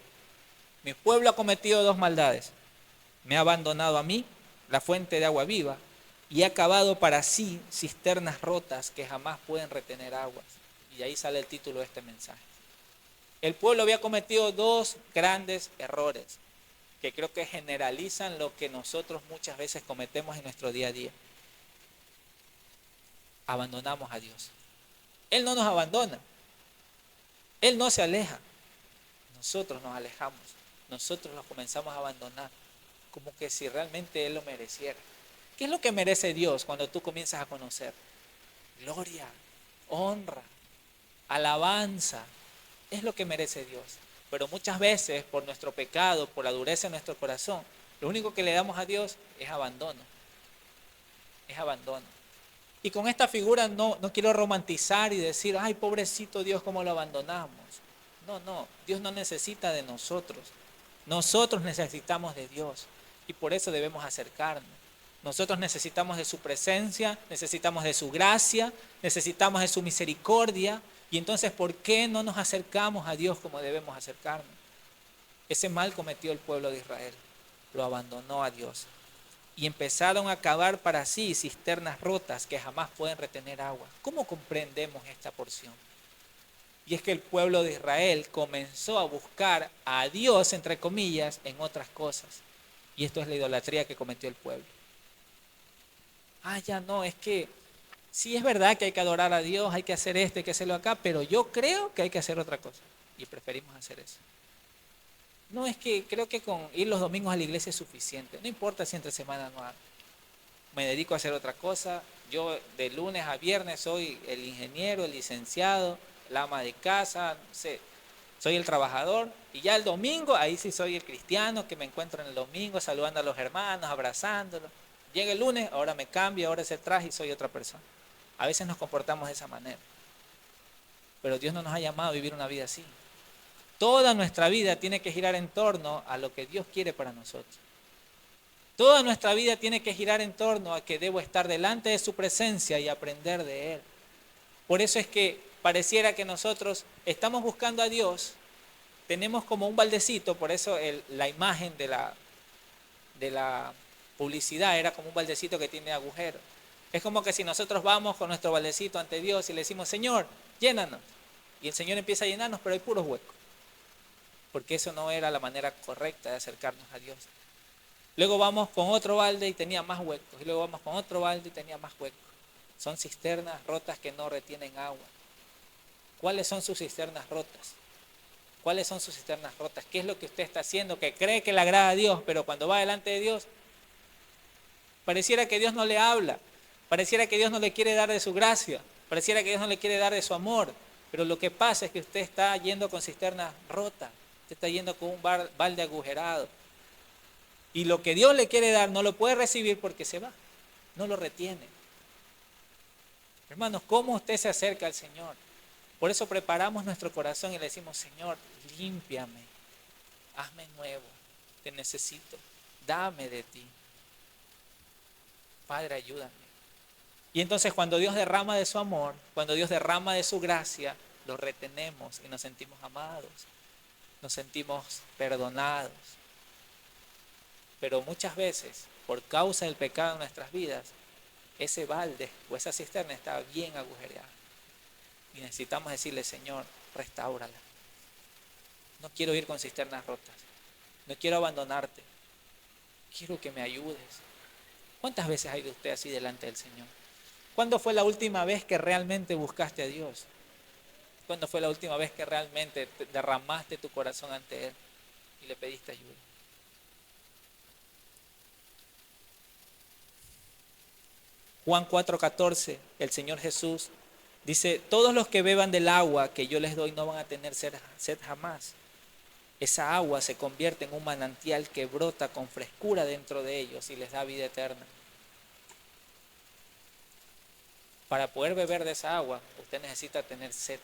Speaker 1: Mi pueblo ha cometido 2 maldades. Me ha abandonado a mí, la fuente de agua viva, y ha cavado para sí cisternas rotas que jamás pueden retener aguas. Y ahí sale el título de este mensaje. El pueblo había cometido 2 grandes errores que creo que generalizan lo que nosotros muchas veces cometemos en nuestro día a día. Abandonamos a Dios. Él no nos abandona. Él no se aleja. Nosotros nos alejamos. Nosotros nos comenzamos a abandonar. Como que si realmente Él lo mereciera. ¿Qué es lo que merece Dios cuando tú comienzas a conocer? Gloria, honra, alabanza. Es lo que merece Dios. Pero muchas veces por nuestro pecado, por la dureza de nuestro corazón, lo único que le damos a Dios es abandono. Es abandono. Y con esta figura no quiero romantizar y decir, ay, pobrecito Dios, ¿cómo lo abandonamos? No, Dios no necesita de nosotros. Nosotros necesitamos de Dios y por eso debemos acercarnos. Nosotros necesitamos de su presencia, necesitamos de su gracia, necesitamos de su misericordia. Y entonces, ¿por qué no nos acercamos a Dios como debemos acercarnos? Ese mal cometió el pueblo de Israel. Lo abandonó a Dios. Y empezaron a cavar para sí cisternas rotas que jamás pueden retener agua. ¿Cómo comprendemos esta porción? Y es que el pueblo de Israel comenzó a buscar a Dios, entre comillas, en otras cosas. Y esto es la idolatría que cometió el pueblo. Ya no, es que sí es verdad que hay que adorar a Dios, hay que hacer esto, hay que hacerlo acá, pero yo creo que hay que hacer otra cosa. Y preferimos hacer eso. No, es que creo que con ir los domingos a la iglesia es suficiente. No importa si entre semana no hago. Me dedico a hacer otra cosa. Yo de lunes a viernes soy el ingeniero, el licenciado, la ama de casa, no sé. Soy el trabajador y ya el domingo, ahí sí soy el cristiano que me encuentro en el domingo saludando a los hermanos, abrazándolos. Llega el lunes, ahora me cambio, ahora ese traje y soy otra persona. A veces nos comportamos de esa manera. Pero Dios no nos ha llamado a vivir una vida así. Toda nuestra vida tiene que girar en torno a lo que Dios quiere para nosotros. Toda nuestra vida tiene que girar en torno a que debo estar delante de su presencia y aprender de Él. Por eso es que pareciera que nosotros estamos buscando a Dios, tenemos como un baldecito, por eso la imagen de la publicidad era como un baldecito que tiene agujero. Es como que si nosotros vamos con nuestro baldecito ante Dios y le decimos, Señor, llénanos. Y el Señor empieza a llenarnos, pero hay puros huecos. Porque eso no era la manera correcta de acercarnos a Dios. Luego vamos con otro balde y tenía más huecos. Y luego vamos con otro balde y tenía más huecos. Son cisternas rotas que no retienen agua. ¿Cuáles son sus cisternas rotas? ¿Cuáles son sus cisternas rotas? ¿Qué es lo que usted está haciendo que cree que le agrada a Dios, pero cuando va delante de Dios, pareciera que Dios no le habla, pareciera que Dios no le quiere dar de su gracia, pareciera que Dios no le quiere dar de su amor, pero lo que pasa es que usted está yendo con cisternas rotas, usted está yendo con un balde agujerado, y lo que Dios le quiere dar no lo puede recibir porque se va, no lo retiene. Hermanos, ¿cómo usted se acerca al Señor? Por eso preparamos nuestro corazón y le decimos, Señor, límpiame, hazme nuevo, te necesito, dame de ti. Padre, ayúdame. Y entonces cuando Dios derrama de su amor, cuando Dios derrama de su gracia, lo retenemos y nos sentimos amados, nos sentimos perdonados. Pero muchas veces, por causa del pecado en nuestras vidas, ese balde o esa cisterna está bien agujereada. Y necesitamos decirle, Señor, restáurala. No quiero ir con cisternas rotas. No quiero abandonarte. Quiero que me ayudes. ¿Cuántas veces ha ido usted así delante del Señor? ¿Cuándo fue la última vez que realmente buscaste a Dios? ¿Cuándo fue la última vez que realmente derramaste tu corazón ante Él y le pediste ayuda? Juan 4:14, el Señor Jesús dice, todos los que beban del agua que yo les doy no van a tener sed jamás. Esa agua se convierte en un manantial que brota con frescura dentro de ellos y les da vida eterna. Para poder beber de esa agua, usted necesita tener sed.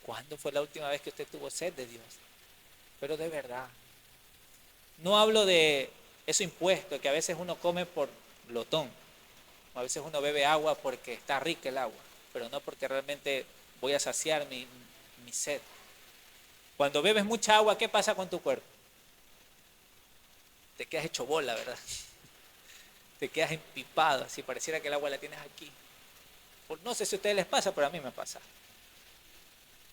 Speaker 1: ¿Cuándo fue la última vez que usted tuvo sed de Dios? Pero de verdad. No hablo de eso impuesto, que a veces uno come por glotón. A veces uno bebe agua porque está rica el agua, pero no porque realmente voy a saciar mi sed. Cuando bebes mucha agua, ¿qué pasa con tu cuerpo? Te quedas hecho bola, ¿verdad? Te quedas empipado, así pareciera que el agua la tienes aquí. No sé si a ustedes les pasa, pero a mí me pasa.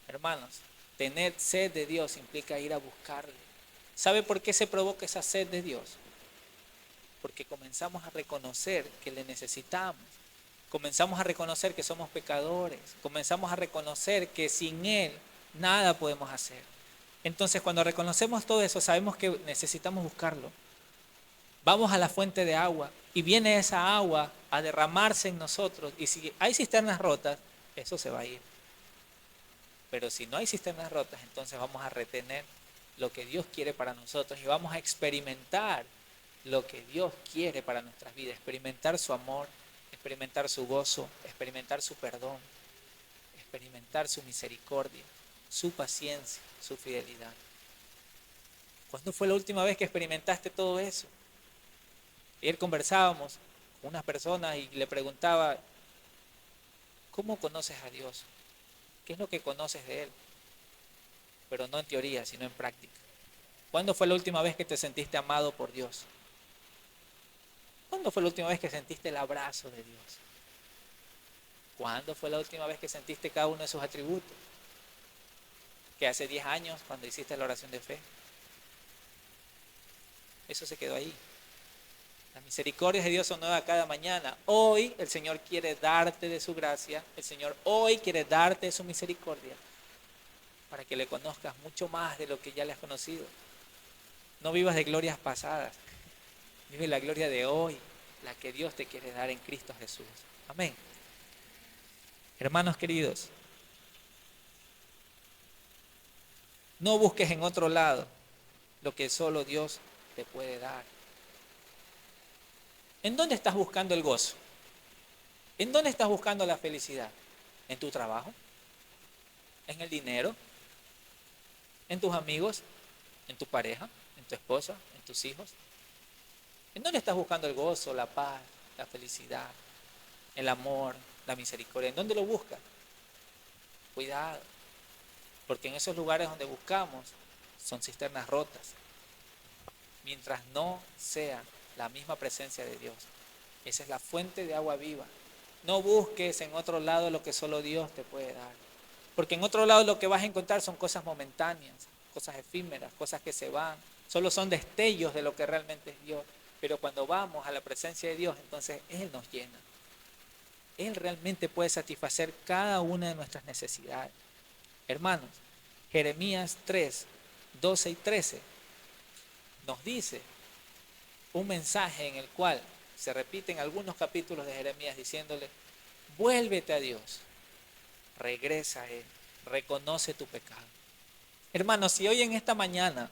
Speaker 1: Hermanos, tener sed de Dios implica ir a buscarle. ¿Sabe por qué se provoca esa sed de Dios? Porque comenzamos a reconocer que le necesitamos. Comenzamos a reconocer que somos pecadores. Comenzamos a reconocer que sin Él nada podemos hacer. Entonces, cuando reconocemos todo eso, sabemos que necesitamos buscarlo. Vamos a la fuente de agua y viene esa agua a derramarse en nosotros. Y si hay cisternas rotas, eso se va a ir. Pero si no hay cisternas rotas, entonces vamos a retener lo que Dios quiere para nosotros y vamos a experimentar lo que Dios quiere para nuestras vidas. Experimentar su amor, experimentar su gozo, experimentar su perdón, experimentar su misericordia, su paciencia, su fidelidad. ¿Cuándo fue la última vez que experimentaste todo eso? Ayer conversábamos con unas personas y le preguntaba, ¿cómo conoces a Dios? ¿Qué es lo que conoces de Él? Pero no en teoría, sino en práctica. ¿Cuándo fue la última vez que te sentiste amado por Dios? ¿Cuándo fue la última vez que sentiste el abrazo de Dios? ¿Cuándo fue la última vez que sentiste cada uno de sus atributos? Que hace 10 años, cuando hiciste la oración de fe. Eso se quedó ahí. Las misericordias de Dios son nuevas cada mañana. Hoy el Señor quiere darte de su gracia. El Señor hoy quiere darte de su misericordia. Para que le conozcas mucho más de lo que ya le has conocido. No vivas de glorias pasadas. Vive la gloria de hoy, la que Dios te quiere dar en Cristo Jesús. Amén. Hermanos queridos, No busques en otro lado lo que solo Dios te puede dar. ¿En dónde estás buscando el gozo? ¿En dónde estás buscando la felicidad? ¿En tu trabajo? ¿En el dinero? ¿En tus amigos? ¿En tu pareja? ¿En tu esposa? ¿En tus hijos? ¿En dónde estás buscando el gozo, la paz, la felicidad, el amor, la misericordia? ¿En dónde lo buscas? Cuidado, porque en esos lugares donde buscamos son cisternas rotas. Mientras no sea la misma presencia de Dios. Esa es la fuente de agua viva. No busques en otro lado lo que solo Dios te puede dar. Porque en otro lado lo que vas a encontrar son cosas momentáneas, cosas efímeras, cosas que se van. Solo son destellos de lo que realmente es Dios. Pero cuando vamos a la presencia de Dios, entonces Él nos llena. Él realmente puede satisfacer cada una de nuestras necesidades. Hermanos, Jeremías 3, 12 y 13 nos dice un mensaje en el cual se repiten algunos capítulos de Jeremías diciéndole, vuélvete a Dios, regresa a Él, reconoce tu pecado. Hermanos, si hoy en esta mañana,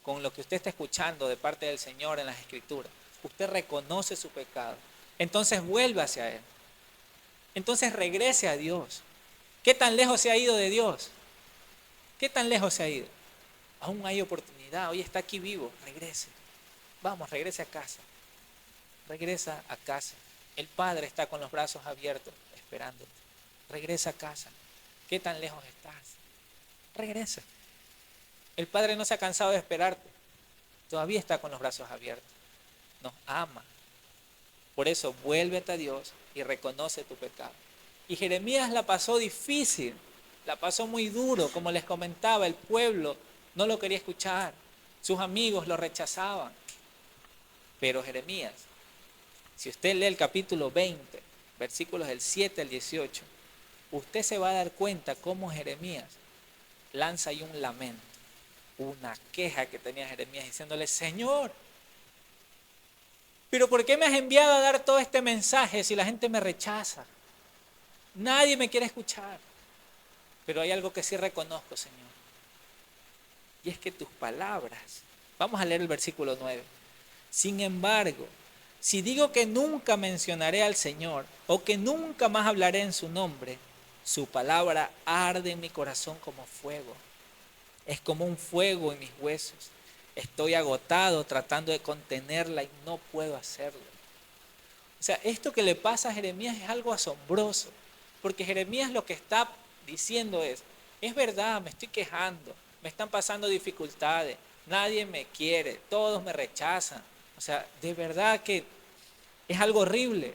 Speaker 1: con lo que usted está escuchando de parte del Señor en las Escrituras, usted reconoce su pecado, entonces vuelva hacia Él. Entonces regrese a Dios. ¿Qué tan lejos se ha ido de Dios? ¿Qué tan lejos se ha ido? Aún hay oportunidad, hoy está aquí vivo, regrese. Vamos, regrese a casa. Regresa a casa. El Padre está con los brazos abiertos esperándote. Regresa a casa. ¿Qué tan lejos estás? Regresa. El Padre no se ha cansado de esperarte. Todavía está con los brazos abiertos. Nos ama. Por eso vuélvete a Dios y reconoce tu pecado. Y Jeremías la pasó difícil. La pasó muy duro. Como les comentaba, el pueblo no lo quería escuchar. Sus amigos lo rechazaban. Pero Jeremías, si usted lee el capítulo 20, versículos del 7 al 18, usted se va a dar cuenta cómo Jeremías lanza ahí un lamento, una queja que tenía Jeremías diciéndole, Señor, pero ¿por qué me has enviado a dar todo este mensaje si la gente me rechaza? Nadie me quiere escuchar. Pero hay algo que sí reconozco, Señor. Y es que tus palabras, vamos a leer el versículo 9. Sin embargo, si digo que nunca mencionaré al Señor o que nunca más hablaré en su nombre, su palabra arde en mi corazón como fuego. Es como un fuego en mis huesos. Estoy agotado tratando de contenerla y no puedo hacerlo. O sea, esto que le pasa a Jeremías es algo asombroso, porque Jeremías lo que está diciendo es verdad, me estoy quejando, me están pasando dificultades, nadie me quiere, todos me rechazan. O sea, de verdad que es algo horrible.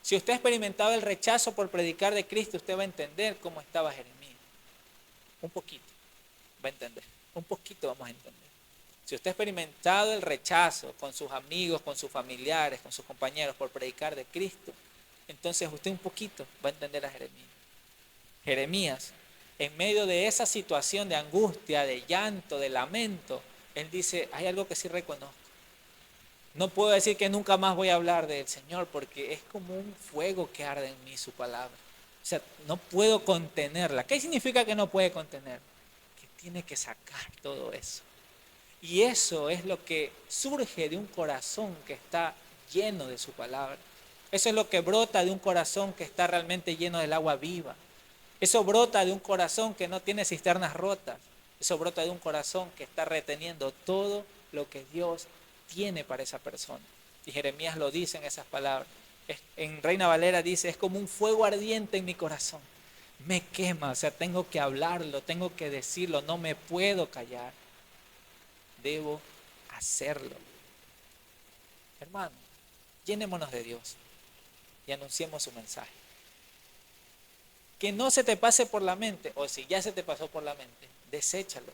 Speaker 1: Si usted ha experimentado el rechazo por predicar de Cristo, usted va a entender cómo estaba Jeremías. Un poquito, va a entender. Un poquito vamos a entender. Si usted ha experimentado el rechazo con sus amigos, con sus familiares, con sus compañeros por predicar de Cristo, entonces usted un poquito va a entender a Jeremías. Jeremías, en medio de esa situación de angustia, de llanto, de lamento, él dice, hay algo que sí reconozco. No puedo decir que nunca más voy a hablar del Señor porque es como un fuego que arde en mí su palabra. O sea, no puedo contenerla. ¿Qué significa que no puede contener? Que tiene que sacar todo eso. Y eso es lo que surge de un corazón que está lleno de su palabra. Eso es lo que brota de un corazón que está realmente lleno del agua viva. Eso brota de un corazón que no tiene cisternas rotas. Eso brota de un corazón que está reteniendo todo lo que Dios tiene para esa persona. Y Jeremías lo dice en esas palabras. En Reina Valera dice, es como un fuego ardiente en mi corazón. Me quema, o sea, tengo que hablarlo, tengo que decirlo, no me puedo callar. Debo hacerlo. Hermano, llenémonos de Dios y anunciemos su mensaje. Que no se te pase por la mente, o si ya se te pasó por la mente, deséchalo,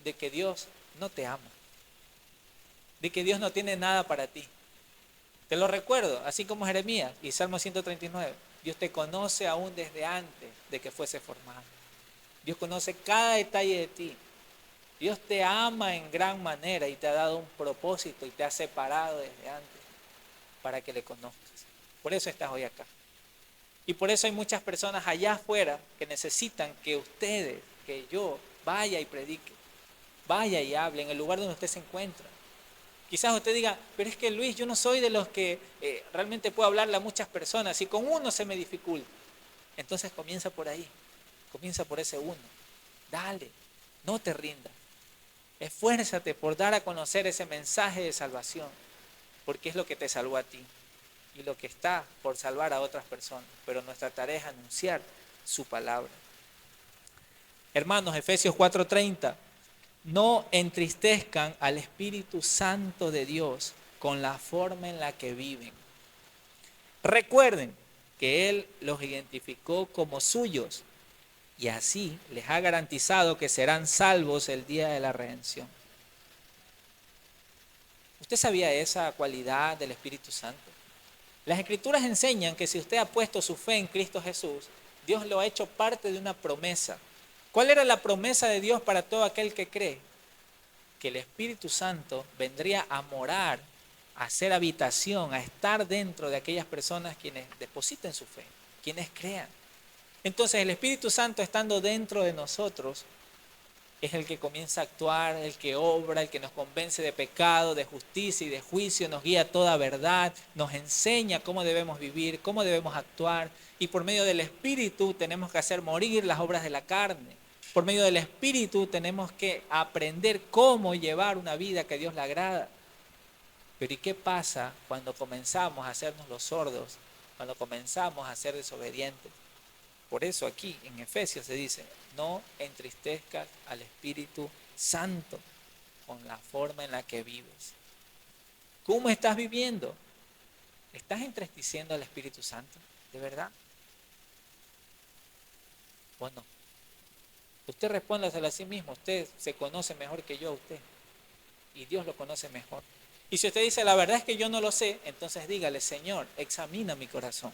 Speaker 1: de que Dios no te ama, de que Dios no tiene nada para ti. Te lo recuerdo, así como Jeremías y Salmo 139, Dios te conoce aún desde antes de que fuese formado. Dios conoce cada detalle de ti. Dios te ama en gran manera y te ha dado un propósito y te ha separado desde antes para que le conozcas. Por eso estás hoy acá. Y por eso hay muchas personas allá afuera que necesitan que ustedes, que yo, vaya y predique. Vaya y hable en el lugar donde usted se encuentra. Quizás usted diga, pero es que Luis, yo no soy de los que realmente puedo hablarle a muchas personas y con uno se me dificulta. Entonces comienza por ahí, comienza por ese uno. Dale, no te rindas. Esfuérzate por dar a conocer ese mensaje de salvación, porque es lo que te salvó a ti y lo que está por salvar a otras personas. Pero nuestra tarea es anunciar su palabra. Hermanos, Efesios 4:30, no entristezcan al Espíritu Santo de Dios con la forma en la que viven. Recuerden que Él los identificó como suyos y así les ha garantizado que serán salvos el día de la redención. ¿Usted sabía esa cualidad del Espíritu Santo? Las Escrituras enseñan que si usted ha puesto su fe en Cristo Jesús, Dios lo ha hecho parte de una promesa. ¿Cuál era la promesa de Dios para todo aquel que cree? Que el Espíritu Santo vendría a morar, a hacer habitación, a estar dentro de aquellas personas quienes depositen su fe, quienes crean. Entonces el Espíritu Santo estando dentro de nosotros es el que comienza a actuar, el que obra, el que nos convence de pecado, de justicia y de juicio, nos guía a toda verdad, nos enseña cómo debemos vivir, cómo debemos actuar, y por medio del Espíritu tenemos que hacer morir las obras de la carne. Por medio del Espíritu tenemos que aprender cómo llevar una vida que a Dios le agrada. Pero ¿y qué pasa cuando comenzamos a hacernos los sordos, cuando comenzamos a ser desobedientes? Por eso aquí en Efesios se dice, no entristezcas al Espíritu Santo con la forma en la que vives. ¿Cómo estás viviendo? ¿Estás entristeciendo al Espíritu Santo? ¿De verdad? ¿O no? Usted respóndaselo a sí mismo. Usted se conoce mejor que yo a usted. Y Dios lo conoce mejor. Y si usted dice, la verdad es que yo no lo sé, entonces dígale, Señor, examina mi corazón.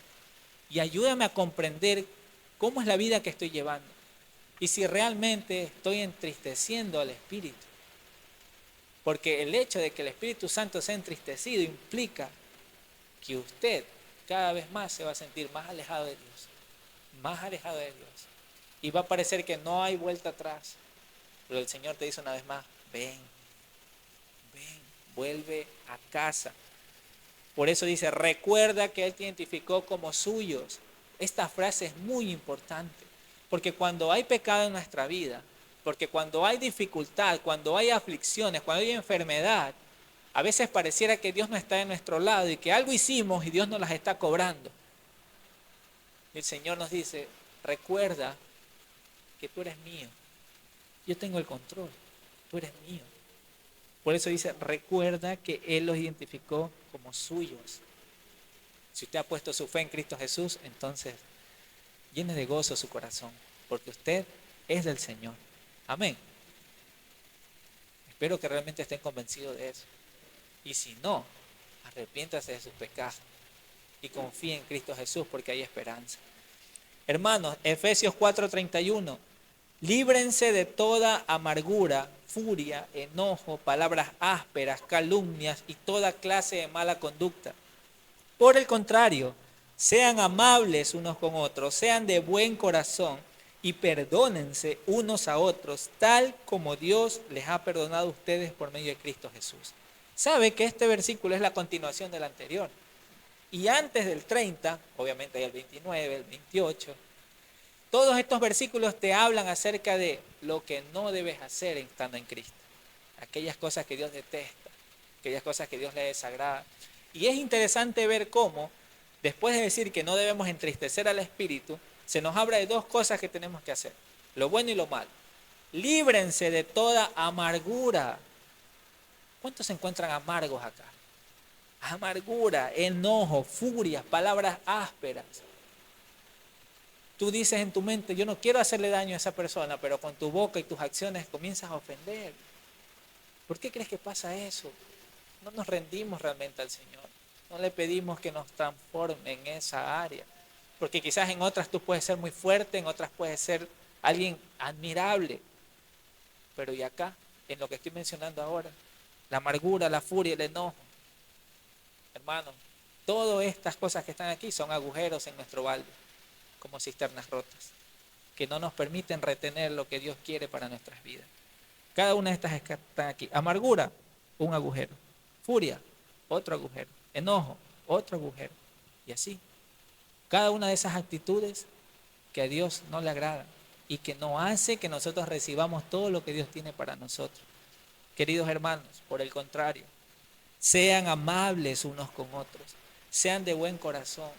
Speaker 1: Y ayúdame a comprender cómo es la vida que estoy llevando. Y si realmente estoy entristeciendo al Espíritu. Porque el hecho de que el Espíritu Santo sea entristecido implica que usted cada vez más se va a sentir más alejado de Dios. Más alejado de Dios. Y va a parecer que no hay vuelta atrás. Pero el Señor te dice una vez más, ven, vuelve a casa. Por eso dice, recuerda que Él te identificó como suyos. Esta frase es muy importante, porque cuando hay pecado en nuestra vida, porque cuando hay dificultad, cuando hay aflicciones, cuando hay enfermedad, a veces pareciera que Dios no está de nuestro lado y que algo hicimos y Dios nos las está cobrando. Y el Señor nos dice, recuerda que tú eres mío, yo tengo el control, tú eres mío. Por eso dice, recuerda que Él los identificó como suyos. Si usted ha puesto su fe en Cristo Jesús, entonces llene de gozo su corazón, porque usted es del Señor. Amén. Espero que realmente estén convencidos de eso. Y si no, arrepiéntase de sus pecados y confíe en Cristo Jesús, porque hay esperanza. Hermanos, Efesios 4:31. Líbrense de toda amargura, furia, enojo, palabras ásperas, calumnias y toda clase de mala conducta. Por el contrario, sean amables unos con otros, sean de buen corazón y perdónense unos a otros, tal como Dios les ha perdonado a ustedes por medio de Cristo Jesús. Sabe que este versículo es la continuación del anterior. Y antes del 30, obviamente hay el 29, el 28, todos estos versículos te hablan acerca de lo que no debes hacer estando en Cristo. Aquellas cosas que Dios detesta, aquellas cosas que Dios le desagrada. Y es interesante ver cómo, después de decir que no debemos entristecer al Espíritu, se nos habla de dos cosas que tenemos que hacer, lo bueno y lo malo. Líbrense de toda amargura. ¿Cuántos se encuentran amargos acá? Amargura, enojo, furia, palabras ásperas. Tú dices en tu mente, yo no quiero hacerle daño a esa persona, pero con tu boca y tus acciones comienzas a ofender. ¿Por qué crees que pasa eso? No nos rendimos realmente al Señor. No le pedimos que nos transforme en esa área. Porque quizás en otras tú puedes ser muy fuerte, en otras puedes ser alguien admirable. Pero y acá, en lo que estoy mencionando ahora, la amargura, la furia, el enojo. Hermanos, todas estas cosas que están aquí son agujeros en nuestro balde, como cisternas rotas, que no nos permiten retener lo que Dios quiere para nuestras vidas. Cada una de estas que están aquí. Amargura, un agujero. Furia, otro agujero. Enojo, otro agujero. Y así. Cada una de esas actitudes que a Dios no le agrada y que no hace que nosotros recibamos todo lo que Dios tiene para nosotros. Queridos hermanos, por el contrario, sean amables unos con otros, sean de buen corazón.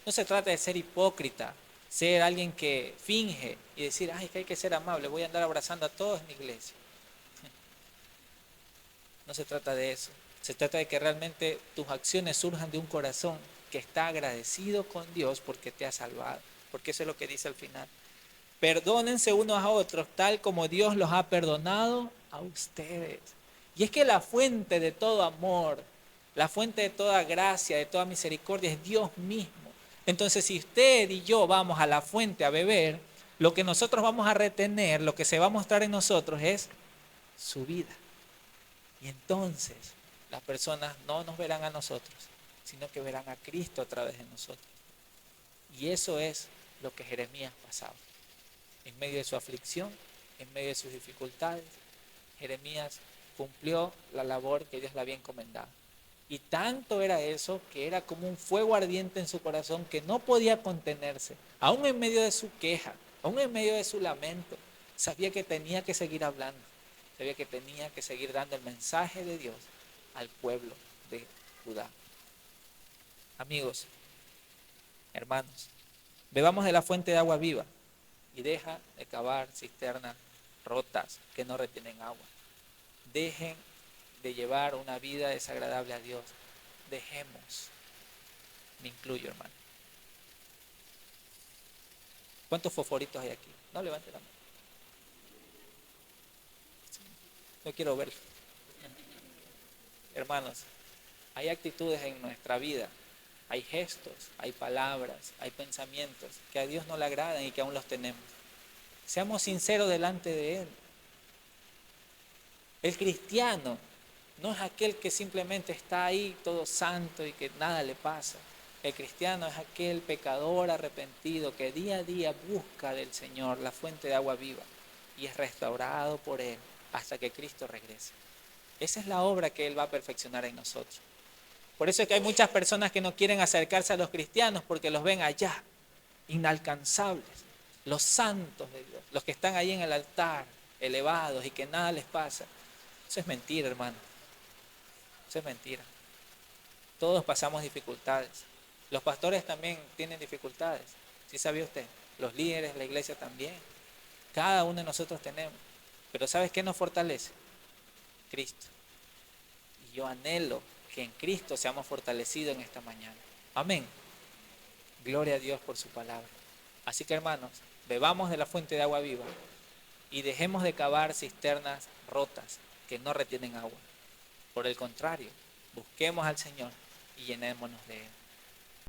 Speaker 1: No se trata de ser hipócrita, ser alguien que finge y decir, ay, que hay que ser amable, voy a andar abrazando a todos en mi iglesia. No se trata de eso. Se trata de que realmente tus acciones surjan de un corazón que está agradecido con Dios porque te ha salvado. Porque eso es lo que dice al final. Perdónense unos a otros tal como Dios los ha perdonado a ustedes. Y es que la fuente de todo amor, la fuente de toda gracia, de toda misericordia es Dios mismo. Entonces, si usted y yo vamos a la fuente a beber, lo que nosotros vamos a retener, lo que se va a mostrar en nosotros es su vida. Y entonces las personas no nos verán a nosotros, sino que verán a Cristo a través de nosotros. Y eso es lo que Jeremías pasaba. En medio de su aflicción, en medio de sus dificultades, Jeremías cumplió la labor que Dios le había encomendado. Y tanto era eso que era como un fuego ardiente en su corazón que no podía contenerse. Aún en medio de su queja, aún en medio de su lamento, sabía que tenía que seguir hablando. Sabía que tenía que seguir dando el mensaje de Dios al pueblo de Judá. Amigos, hermanos, bebamos de la fuente de agua viva y deja de cavar cisternas rotas que no retienen agua. Dejen de llevar una vida desagradable a Dios. Dejemos. Me incluyo, hermano. ¿Cuántos fosforitos hay aquí? No levante la mano. No quiero verlo. Hermanos, hay actitudes en nuestra vida, hay gestos, hay palabras, hay pensamientos que a Dios no le agradan y que aún los tenemos. Seamos sinceros delante de Él. El cristiano no es aquel que simplemente está ahí todo santo y que nada le pasa. El cristiano es aquel pecador arrepentido que día a día busca del Señor la fuente de agua viva y es restaurado por Él hasta que Cristo regrese. Esa es la obra que Él va a perfeccionar en nosotros. Por eso es que hay muchas personas que no quieren acercarse a los cristianos porque los ven allá, inalcanzables, los santos de Dios, los que están ahí en el altar, elevados y que nada les pasa. Eso es mentira, hermano. Eso es mentira. Todos pasamos dificultades. Los pastores también tienen dificultades. ¿Sí sabía usted? Los líderes, la iglesia también. Cada uno de nosotros tenemos. Pero ¿sabes qué nos fortalece? Cristo. Y yo anhelo que en Cristo seamos fortalecidos en esta mañana. Amén. Gloria a Dios por su palabra. Así que, hermanos, bebamos de la fuente de agua viva y dejemos de cavar cisternas rotas que no retienen agua. Por el contrario, busquemos al Señor y llenémonos de Él.